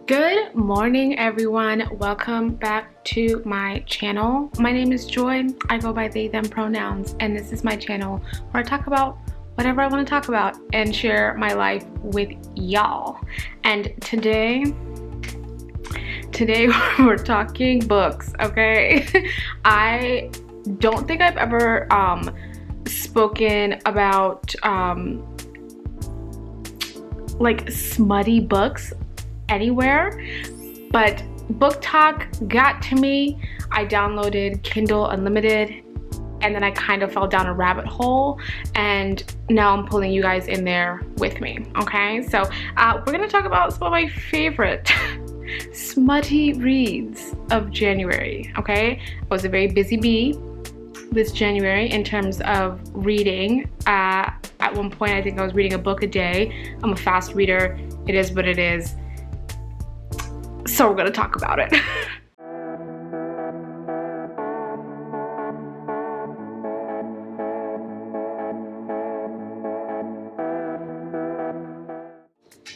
Good morning, everyone. Welcome back to my channel. My name is Joy. I go by they, them pronouns, and this is my channel where I talk about whatever I want to talk about and share my life with y'all. And today we're talking books, okay? I don't think I've ever spoken about like smutty books anywhere, but BookTok got to me. I downloaded Kindle Unlimited and then I kind of fell down a rabbit hole, and now I'm pulling you guys in there with me, okay? So we're gonna talk about some of my favorite smutty reads of January, okay? I was a very busy bee this January in terms of reading. At one point I think I was reading a book a day. I'm a fast reader. It is what it is. So we're gonna talk about it.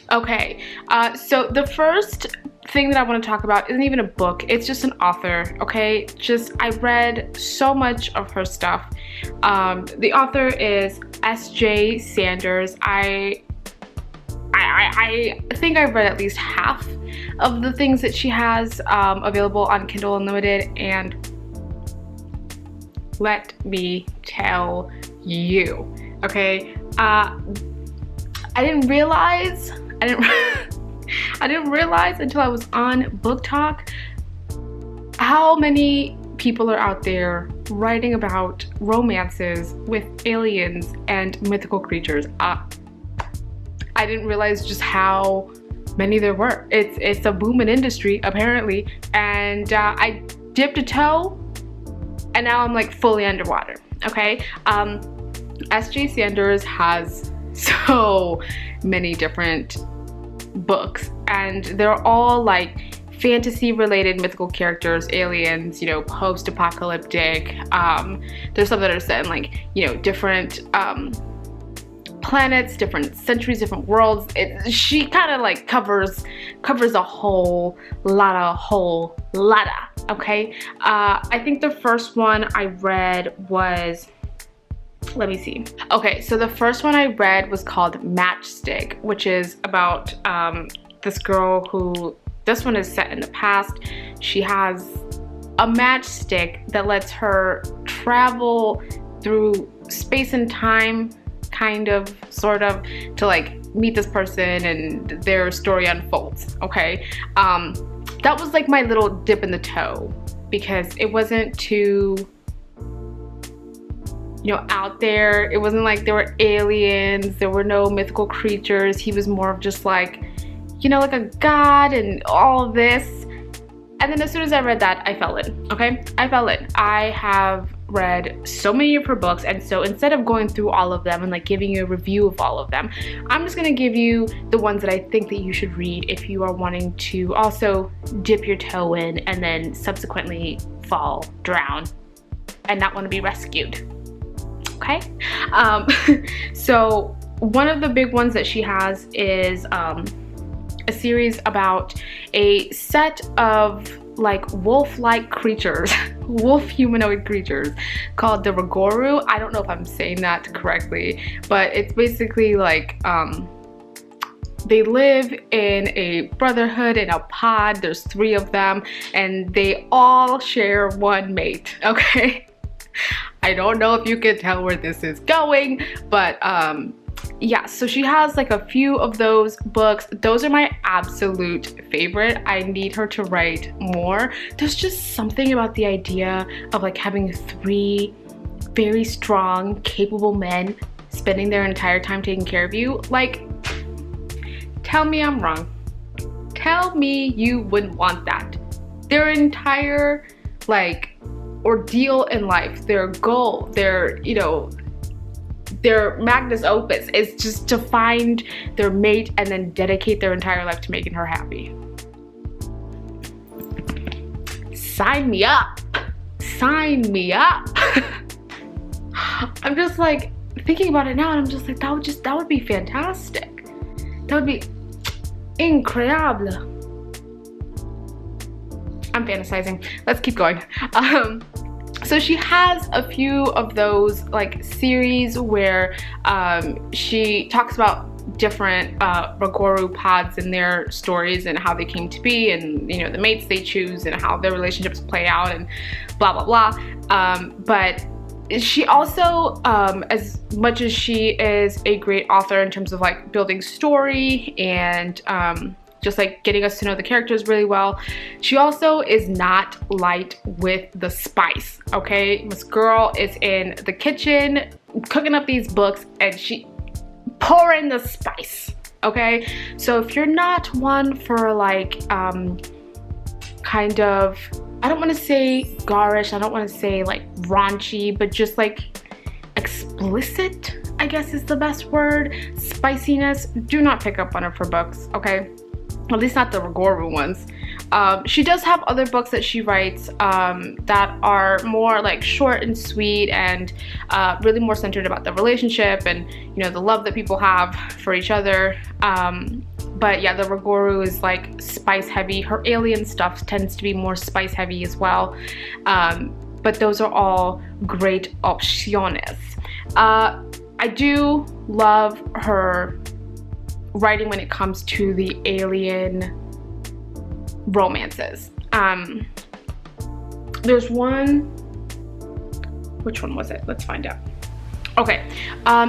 Okay, so the first thing that I want to talk about isn't even a book, it's just an author, okay? I read so much of her stuff. The author is S.J. Sanders. I think I've read at least half of the things that she has available on Kindle Unlimited, and let me tell you, okay? I didn't realize until I was on BookTok how many people are out there writing about romances with aliens and mythical creatures. I didn't realize just how many there were. It's a booming industry apparently, and I dipped a toe and now I'm like fully underwater, okay? S.J. Sanders has so many different books, and they're all like fantasy related mythical characters, aliens, you know, post-apocalyptic. There's some that are set in like, you know, different planets, different centuries, different worlds. She kind of like covers a whole lotta, okay? I think the first one I read was, let me see. Okay, so the first one I read was called Matchstick, which is about this girl who, this one is set in the past. She has a matchstick that lets her travel through space and time, kind of, sort of, to like meet this person and their story unfolds, okay? That was like my little dip in the toe, because it wasn't too, you know, out there. It wasn't like there were aliens, there were no mythical creatures. He was more of just like, you know, like a god and all of this. And then as soon as I read that, I fell in, okay? I fell in. I have read so many of her books, and so instead of going through all of them and like giving you a review of all of them, I'm just gonna give you the ones that I think that you should read if you are wanting to also dip your toe in and then subsequently drown, and not want to be rescued. Okay, so one of the big ones that she has is a series about a set of like wolf-like creatures, wolf humanoid creatures called the Argurmual. I don't know if I'm saying that correctly, but it's basically like they live in a brotherhood in a pod. There's 3 of them and they all share one mate, okay? I don't know if you can tell where this is going, but yeah, so she has like a few of those books. Those are my absolute favorite. I need her to write more. There's just something about the idea of like having 3 very strong, capable men spending their entire time taking care of you. Like, tell me I'm wrong. Tell me you wouldn't want that. Their entire like ordeal in life, their goal, their, you know, their magnus opus is just to find their mate and then dedicate their entire life to making her happy. Sign me up. Sign me up. I'm just like thinking about it now, and I'm just like, that would be fantastic. That would be incredible. I'm fantasizing. Let's keep going. So she has a few of those like series where she talks about different Argurma pods and their stories and how they came to be, and you know, the mates they choose and how their relationships play out and blah blah blah. But she also, as much as she is a great author in terms of like building story and just like getting us to know the characters really well, she also is not light with the spice, okay? This girl is in the kitchen cooking up these books and she pouring the spice, okay? So if you're not one for like kind of, I don't want to say garish, I don't want to say like raunchy, but just like explicit, I guess is the best word, spiciness, do not pick up one of her books, okay? At least not the Argurma ones. She does have other books that she writes that are more like short and sweet and really more centered about the relationship and, you know, the love that people have for each other. But yeah, the Argurma is like spice heavy. Her alien stuff tends to be more spice heavy as well. But those are all great opciones. I do love her writing when it comes to the alien romances. There's one, which one was it? Let's find out. Okay,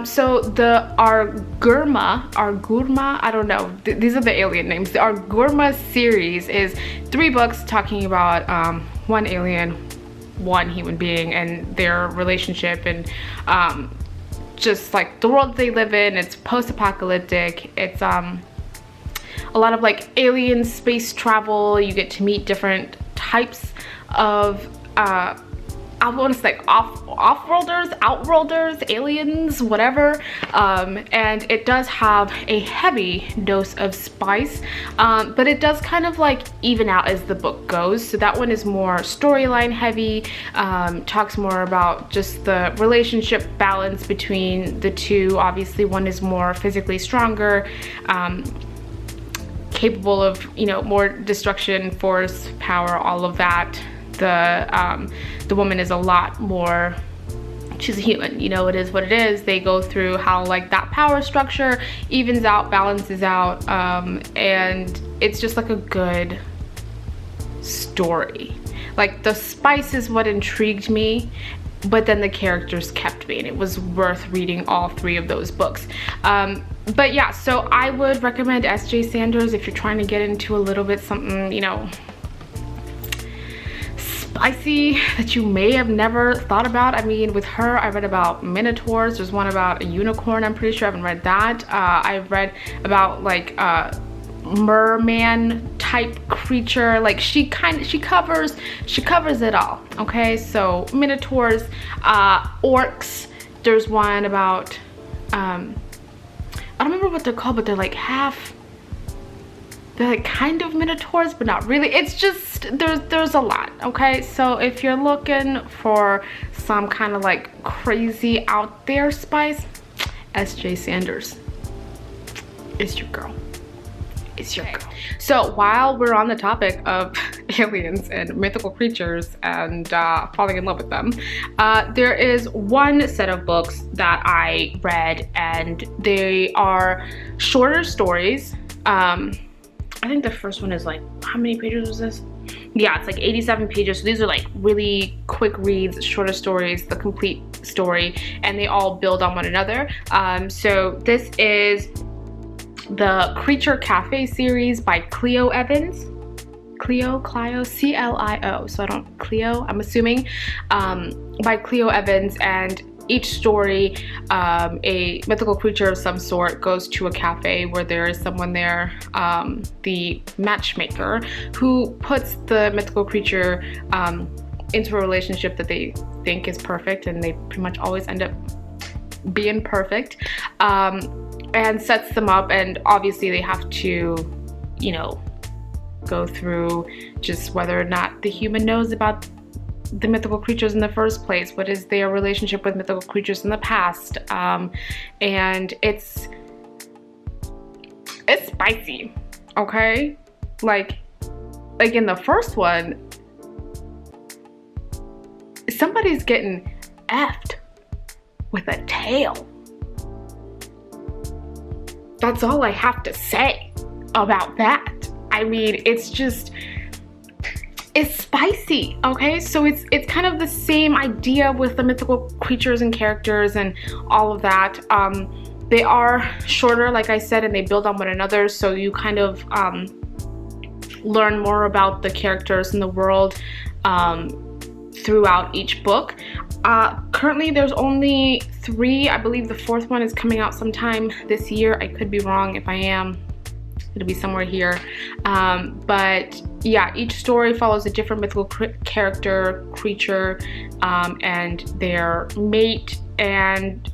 so the Argurma, I don't know, these are the alien names. The Argurma series is 3 books talking about one alien, one human being, and their relationship, and just like the world they live in. It's post-apocalyptic. It's a lot of like alien space travel. You get to meet different types of I want to say like off-worlders, outworlders, aliens, whatever. And it does have a heavy dose of spice, but it does kind of like even out as the book goes. So that one is more storyline heavy, talks more about just the relationship balance between the two. Obviously one is more physically stronger, capable of, you know, more destruction, force, power, all of that. The woman is a lot more, she's a human, you know, it is what it is. They go through how like that power structure evens out, balances out, and it's just like a good story. Like the spice is what intrigued me, but then the characters kept me, and it was worth reading all 3 of those books. But yeah, so I would recommend S.J. Sanders if you're trying to get into a little bit something, you know, spicy that you may have never thought about. I mean, with her, I read about minotaurs. There's one about a unicorn, I'm pretty sure. I haven't read that. I've read about like merman type creature. Like she covers it all, okay? So minotaurs, orcs. There's one about I don't remember what they're called, but they're like they're like kind of minotaurs, but not really. It's just there's a lot, okay? So if you're looking for some kind of like crazy out there spice, S.J. Sanders is your girl. It's your girl. So while we're on the topic of aliens and mythical creatures and falling in love with them, there is one set of books that I read, and they are shorter stories. I think the first one is like, how many pages was this? Yeah, it's like 87 pages. So these are like really quick reads, shorter stories, the complete story, and they all build on one another. So this is the Creature Cafe series by Clio Evans. Clio, C-L-I-O. So I don't, Clio, I'm assuming, by Clio Evans. And each story, a mythical creature of some sort goes to a cafe where there is someone there, the matchmaker, who puts the mythical creature into a relationship that they think is perfect, and they pretty much always end up being perfect, and sets them up. And obviously they have to, you know, go through just whether or not the human knows about the mythical creatures in the first place. What is their relationship with mythical creatures in the past? And it's spicy, okay? Like, like in the first one, somebody's getting effed with a tail. That's all I have to say about that. I mean, it's spicy, okay? So it's kind of the same idea with the mythical creatures and characters and all of that. They are shorter, like I said, and they build on one another, so you kind of learn more about the characters in the world throughout each book. Currently there's only 3. I believe the 4th one is coming out sometime this year. I could be wrong. If I am, it'll be somewhere here. But yeah, each story follows a different mythical character, creature, and their mate, and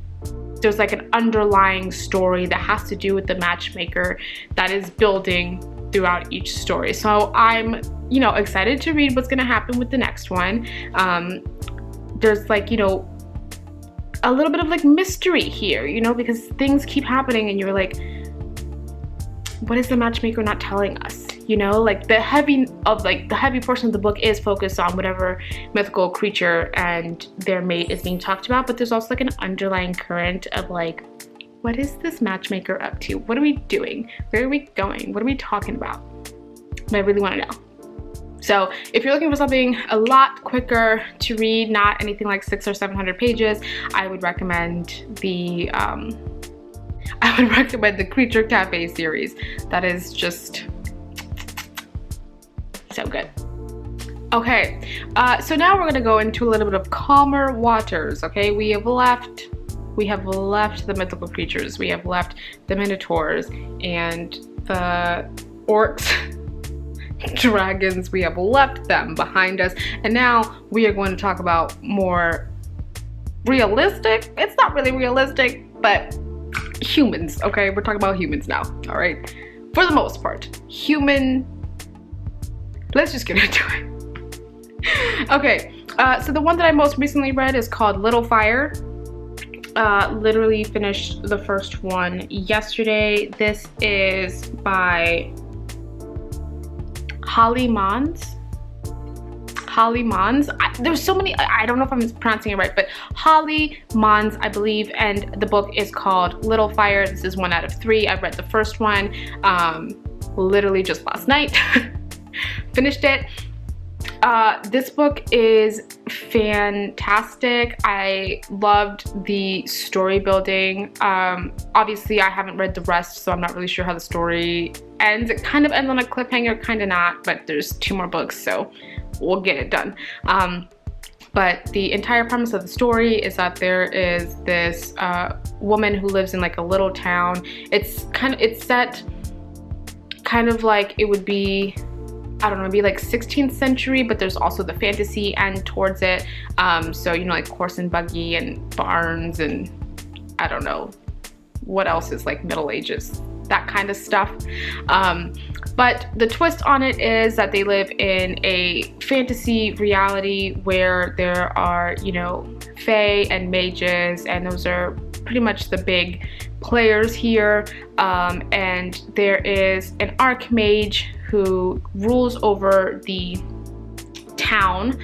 there's like an underlying story that has to do with the matchmaker that is building throughout each story. So I'm, you know, excited to read what's gonna happen with the next one. There's like, you know, a little bit of like mystery here, you know, because things keep happening and you're like, what is the matchmaker not telling us? You know, like the heavy portion of the book is focused on whatever mythical creature and their mate is being talked about, but there's also like an underlying current of like, what is this matchmaker up to? What are we doing? Where are we going? What are we talking about? And I really want to know. So if you're looking for something a lot quicker to read, not anything like 600 or 700 pages, I would recommend the Creature Cafe series. That is just so good. Okay, so now we're gonna go into a little bit of calmer waters. Okay, we have left the mythical creatures. We have left the minotaurs and the orcs, dragons. We have left them behind us, and now we are going to talk about more realistic. It's not really realistic, but humans. Okay, we're talking about humans now. All right, for the most part, human. Let's just get into it. Okay, so the one that I most recently read is called Little Fire. Literally finished the first one yesterday. This is by Hollee Mands. Hollee Mands. There's so many, I don't know if I'm pronouncing it right, but Hollee Mands, I believe, and the book is called Little Fire. This is 1 out of 3. I read the first one literally just last night. Finished it. This book is fantastic. I loved the story building. Obviously I haven't read the rest, so I'm not really sure how the story ends. It kind of ends on a cliffhanger, kind of not, but there's 2 more books, so we'll get it done. But the entire premise of the story is that there is this woman who lives in like a little town. It's set kind of like it would be, I don't know, maybe like 16th century, but there's also the fantasy end towards it. So, you know, like horse and buggy and barns and I don't know what else is like Middle Ages, that kind of stuff. But the twist on it is that they live in a fantasy reality where there are, you know, fae and mages, and those are pretty much the big players here. And there is an archmage who rules over the town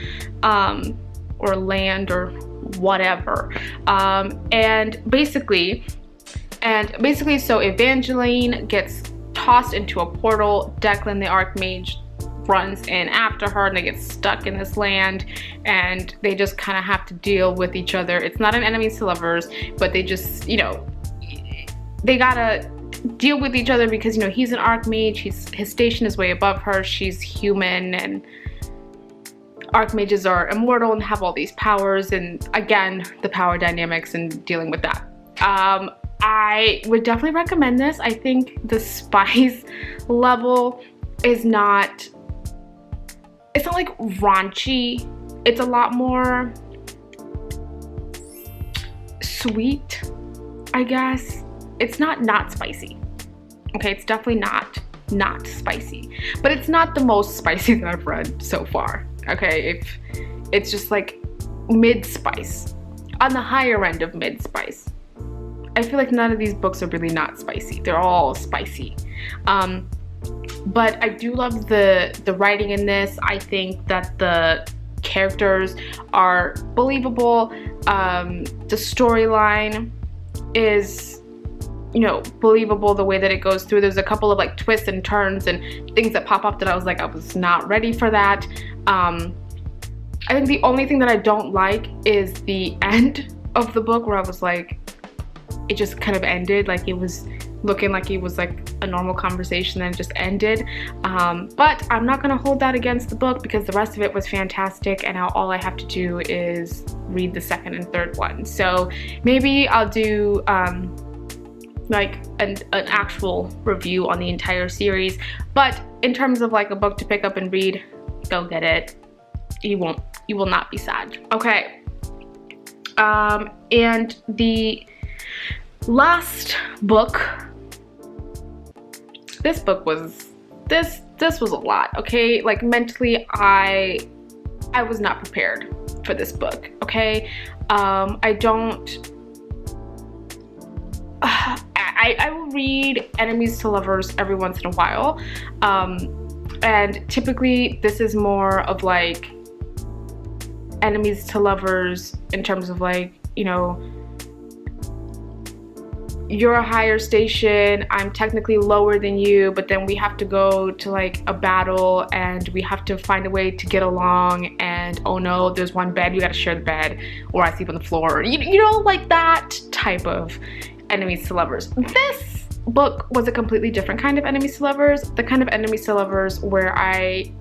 or land or whatever. And basically, so Evangeline gets tossed into a portal. Declan, the archmage, runs in after her, and they get stuck in this land, and they just kind of have to deal with each other. It's not an enemies to lovers, but they just, you know, they gotta deal with each other because, you know, he's an archmage, his station is way above her, she's human, and archmages are immortal and have all these powers, and again, the power dynamics and dealing with that. I would definitely recommend this. I think the spice level is not, it's not like raunchy. It's a lot more sweet, I guess. It's not spicy. Okay, it's definitely not spicy, but it's not the most spicy that I've read so far. Okay, it's just like mid-spice, on the higher end of mid-spice. I feel like none of these books are really not spicy. They're all spicy. But I do love the writing in this. I think that the characters are believable. The storyline is, you know, believable the way that it goes through. There's a couple of like twists and turns and things that pop up that I was like, I was not ready for that. I think the only thing that I don't like is the end of the book, where I was like, it just kind of ended. Like, it was looking like it was like a normal conversation and it just ended. But I'm not gonna hold that against the book, because the rest of it was fantastic, and now all I have to do is read the second and third one. So maybe I'll do like an actual review on the entire series. But in terms of like a book to pick up and read, go get it. You will not be sad. Okay. And the last book, this book was, this was a lot, okay? Like, mentally, I was not prepared for this book, okay? I will read enemies to lovers every once in a while, and typically this is more of like enemies to lovers in terms of like, you know, you're a higher station, I'm technically lower than you, but then we have to go to like a battle and we have to find a way to get along, and oh no, there's one bed, we gotta share the bed, or I sleep on the floor, you know, like that type of enemies to lovers. This book was a completely different kind of enemies to lovers, the kind of enemies to lovers where I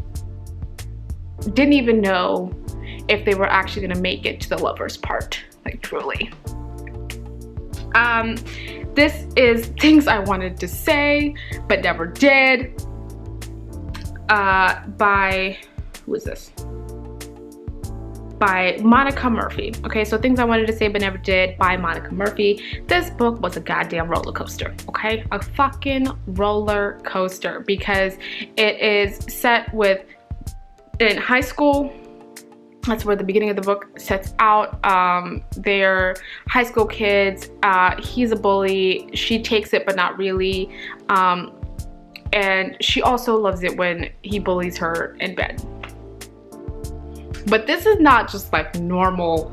didn't even know if they were actually gonna make it to the lovers part, like truly. This is Things I Wanted to Say But Never Did, by, who is this? By Monica Murphy. Okay, so Things I Wanted to Say But Never Did by Monica Murphy. This book was a goddamn roller coaster, okay? A fucking roller coaster, because it is set in high school. That's where the beginning of the book sets out. They're high school kids. He's a bully. She takes it, but not really. And she also loves it when he bullies her in bed. But this is not just like normal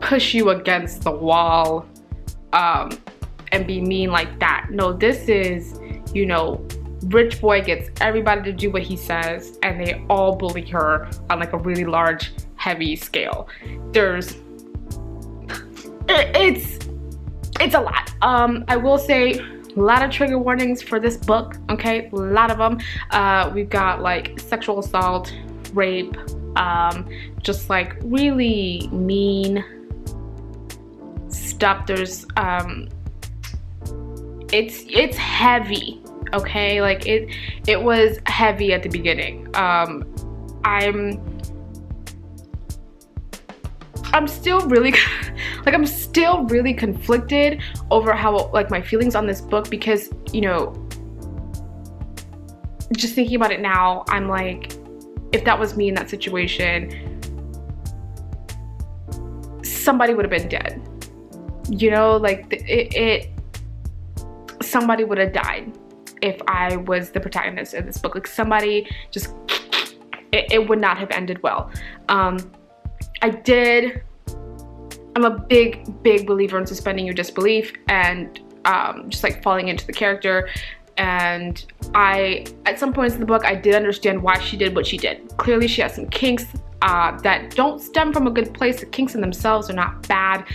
push you against the wall and be mean like that. No, this is, you know, rich boy gets everybody to do what he says, and they all bully her on like a really large, heavy scale. It's a lot. I will say, a lot of trigger warnings for this book, okay? A lot of them. We've got like sexual assault, rape, just like really mean stuff. There's it's heavy. Okay, like it was heavy at the beginning. I'm still really like, I'm still really conflicted over how, like, my feelings on this book, because, you know, just thinking about it now, I'm like, if that was me in that situation, somebody would have been dead, you know, like somebody would have died if I was the protagonist of this book. Like, somebody just, it would not have ended well. I'm a big believer in suspending your disbelief and just like falling into the character. And at some points in the book, I did understand why she did what she did. Clearly she has some kinks that don't stem from a good place. The kinks in themselves are not bad,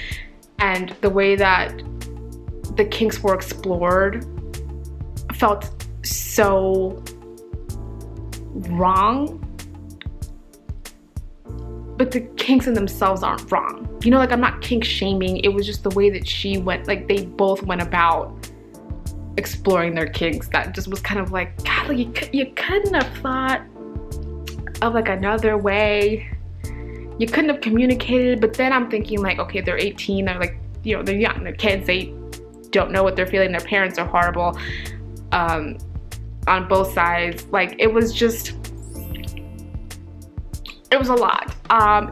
and the way that the kinks were explored felt so wrong, but the kinks in themselves aren't wrong. You know, like, I'm not kink shaming. It was just the way that she went, like, they both went about exploring their kinks that just was kind of like, God, like, you couldn't have thought of like another way. You couldn't have communicated. But then I'm thinking, like, okay, they're 18, they're like, you know, they're young, they're kids, they don't know what they're feeling, their parents are horrible on both sides. Like, it was just, it was a lot.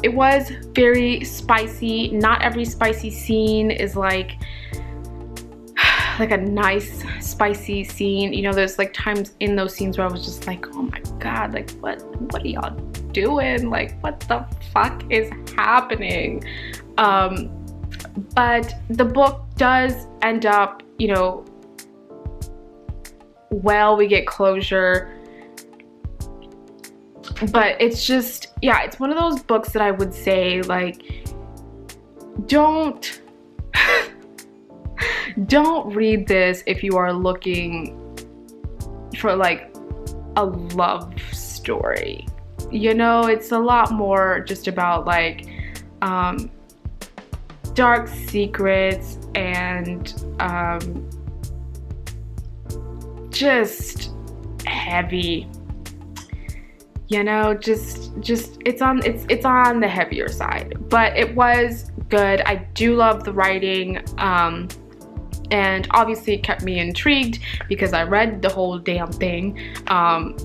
It was very spicy. Not every spicy scene is like like a nice spicy scene. You know, there's like times in those scenes where I was just like, oh my god, like what are y'all doing? Like what the fuck is happening? But the book does end up, you know, well, we get closure. But it's just, yeah, it's one of those books that I would say, like, don't read this if you are looking for like a love story. You know, it's a lot more just about like dark secrets and just heavy. You know, just it's on the heavier side, but it was good. I do love the writing, and obviously it kept me intrigued because I read the whole damn thing.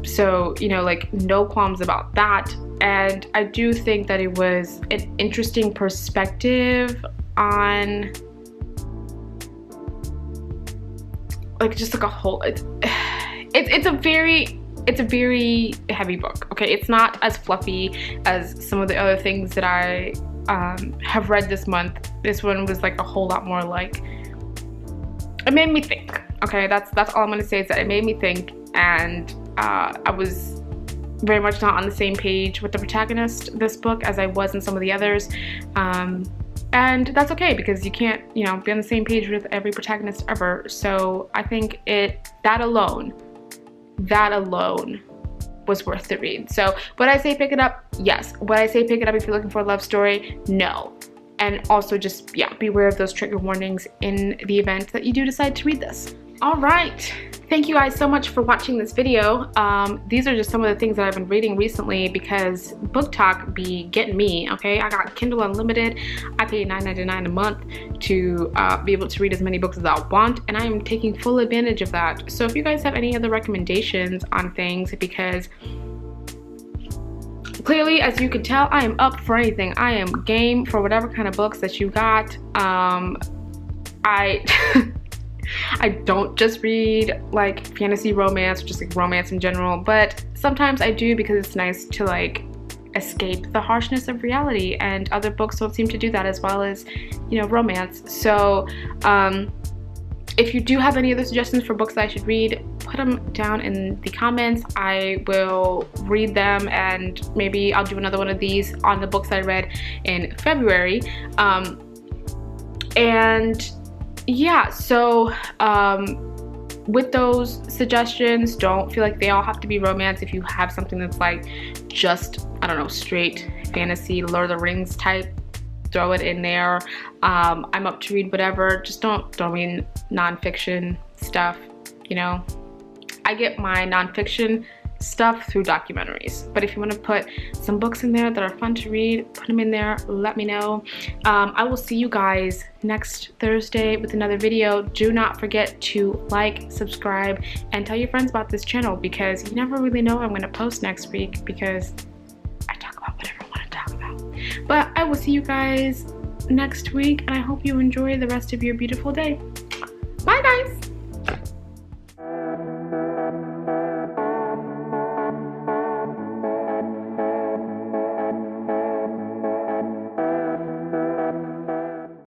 So, you know, like no qualms about that. And I do think that it was an interesting perspective on like just like a whole. It's a very heavy book. Okay, it's not as fluffy as some of the other things that I have read this month. This one was like a whole lot more like, it made me think. Okay, that's all I'm gonna say, is that it made me think, and I was very much not on the same page with the protagonist this book as I was in some of the others, and that's okay because you can't, you know, be on the same page with every protagonist ever. So I think that alone was worth the read. So would I say pick it up? Yes. Would I say pick it up if you're looking for a love story? No. And also just, yeah, beware of those trigger warnings in the event that you do decide to read this. All right. Thank you guys so much for watching this video. These are just some of the things that I've been reading recently because BookTok be getting me, okay? I got Kindle Unlimited. I pay $9.99 a month to be able to read as many books as I want, and I am taking full advantage of that. So if you guys have any other recommendations on things, because clearly, as you can tell, I am up for anything. I am game for whatever kind of books that you got. I don't just read like fantasy romance or just like romance in general, but sometimes I do because it's nice to like escape the harshness of reality, and other books don't seem to do that as well as, you know, romance. So if you do have any other suggestions for books that I should read, put them down in the comments. I will read them, and maybe I'll do another one of these on the books I read in February. And yeah, so with those suggestions, don't feel like they all have to be romance. If you have something that's like just, I don't know, straight fantasy, Lord of the Rings type, throw it in there. I'm up to read whatever. Just don't read nonfiction stuff. You know, I get my nonfiction stuff through documentaries, but if you want to put some books in there that are fun to read, put them in there. Let me know. I will see you guys next Thursday with another video. Do not forget to like, subscribe, and tell your friends about this channel, because you never really know what I'm going to post next week, because I talk about whatever I want to talk about. But I will see you guys next week, and I hope you enjoy the rest of your beautiful day. Bye guys.